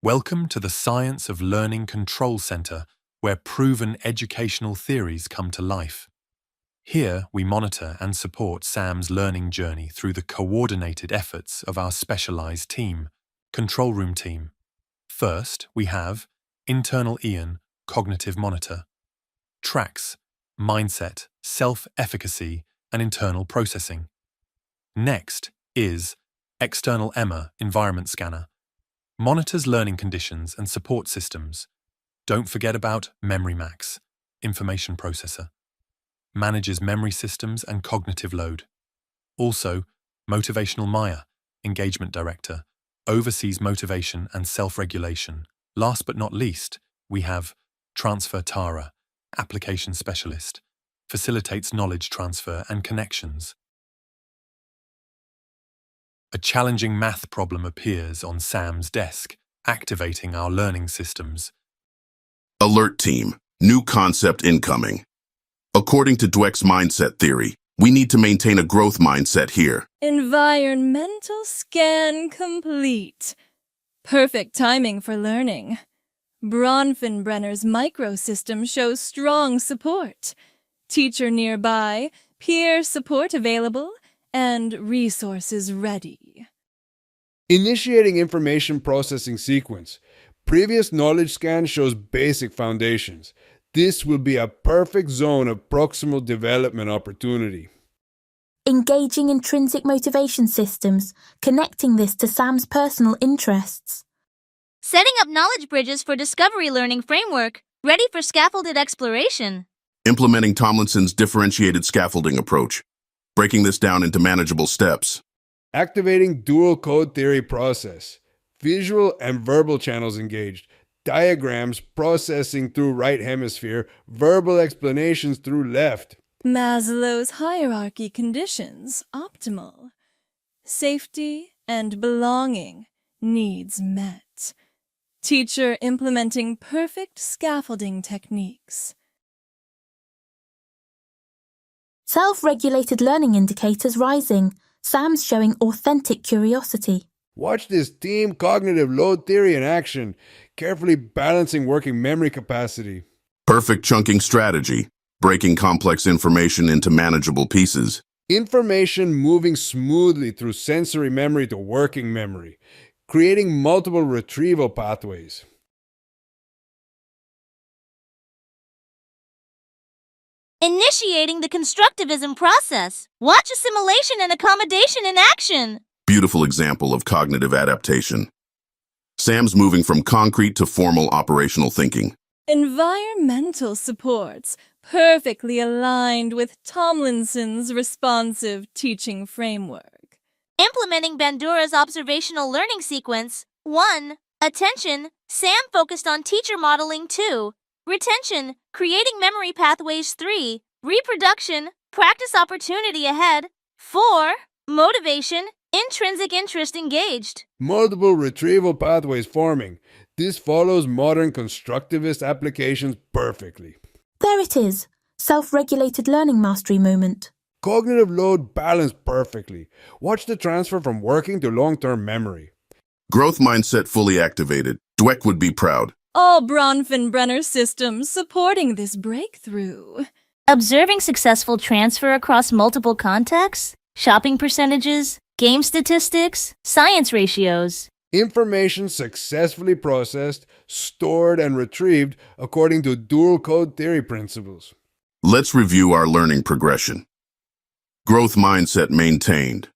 Welcome to the Science of Learning Control Center, where proven educational theories come to life. Here, we monitor and support Sam's learning journey through the coordinated efforts of our specialized team, Control Room Team. First, we have Internal Ian, Cognitive Monitor. Tracks, Mindset, Self-Efficacy, and Internal Processing. Next is External Emma, Environment Scanner. Monitors learning conditions and support systems. Don't forget about Memory Max, Information Processor. Manages memory systems and cognitive load. Also, Motivational Mia, Engagement Director, oversees motivation and self-regulation. Last but not least, we have Transfer Tara, Application Specialist, facilitates knowledge transfer and connections. A challenging math problem appears on Sam's desk, activating our learning systems. Alert team, new concept incoming. According to Dweck's mindset theory, we need to maintain a growth mindset here. Environmental scan complete. Perfect timing for learning. Bronfenbrenner's microsystem shows strong support. Teacher nearby, peer support available, and resources ready. Initiating information processing sequence. Previous knowledge scan shows basic foundations. This will be a perfect zone of proximal development opportunity. Engaging intrinsic motivation systems, connecting this to Sam's personal interests. Setting up knowledge bridges for discovery learning framework, ready for scaffolded exploration. Implementing Tomlinson's differentiated scaffolding approach, breaking this down into manageable steps. Activating dual code theory process. Visual and verbal channels engaged. Diagrams processing through right hemisphere, verbal explanations through left. Maslow's hierarchy conditions optimal. Safety and belonging needs met. Teacher implementing perfect scaffolding techniques. Self-regulated learning indicators rising. Sam's showing authentic curiosity. Watch this team cognitive load theory in action, carefully balancing working memory capacity. Perfect chunking strategy, breaking complex information into manageable pieces. Information moving smoothly through sensory memory to working memory, creating multiple retrieval pathways. Initiating the constructivism process. Watch assimilation and accommodation in action. Beautiful example of cognitive adaptation. Sam's moving from concrete to formal operational thinking. Environmental supports, perfectly aligned with Tomlinson's responsive teaching framework. Implementing Bandura's observational learning sequence. 1. Attention. Sam focused on teacher modeling. 2. Retention. Creating memory pathways. 3. Reproduction. Practice opportunity ahead. 4. Motivation. Intrinsic interest engaged. Multiple retrieval pathways forming. This follows modern constructivist applications perfectly. There it is. Self-regulated learning mastery moment. Cognitive load balanced perfectly. Watch the transfer from working to long-term memory. Growth mindset fully activated. Dweck would be proud. All Bronfenbrenner systems supporting this breakthrough. Observing successful transfer across multiple contexts, shopping percentages, game statistics, science ratios. Information successfully processed, stored, and retrieved according to dual code theory principles. Let's review our learning progression. Growth mindset maintained.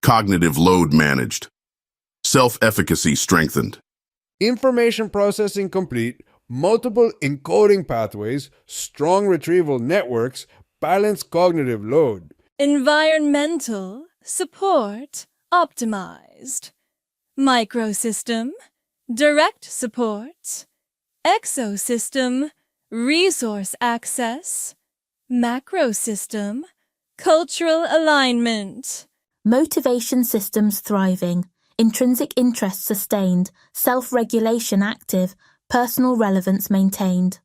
Cognitive load managed. Self-efficacy strengthened. Information processing complete, multiple encoding pathways, strong retrieval networks, balanced cognitive load. Environmental support optimized. Microsystem, direct support. Exosystem, resource access. Macrosystem, cultural alignment. Motivation systems thriving. Intrinsic interest sustained. Self-regulation active. Personal relevance maintained.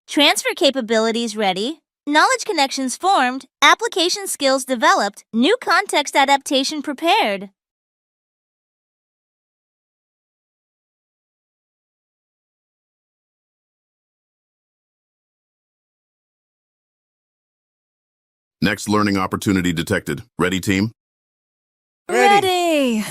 Transfer capabilities ready. Knowledge connections formed. Application skills developed. New context adaptation prepared. Next learning opportunity detected. Ready, team? Ready!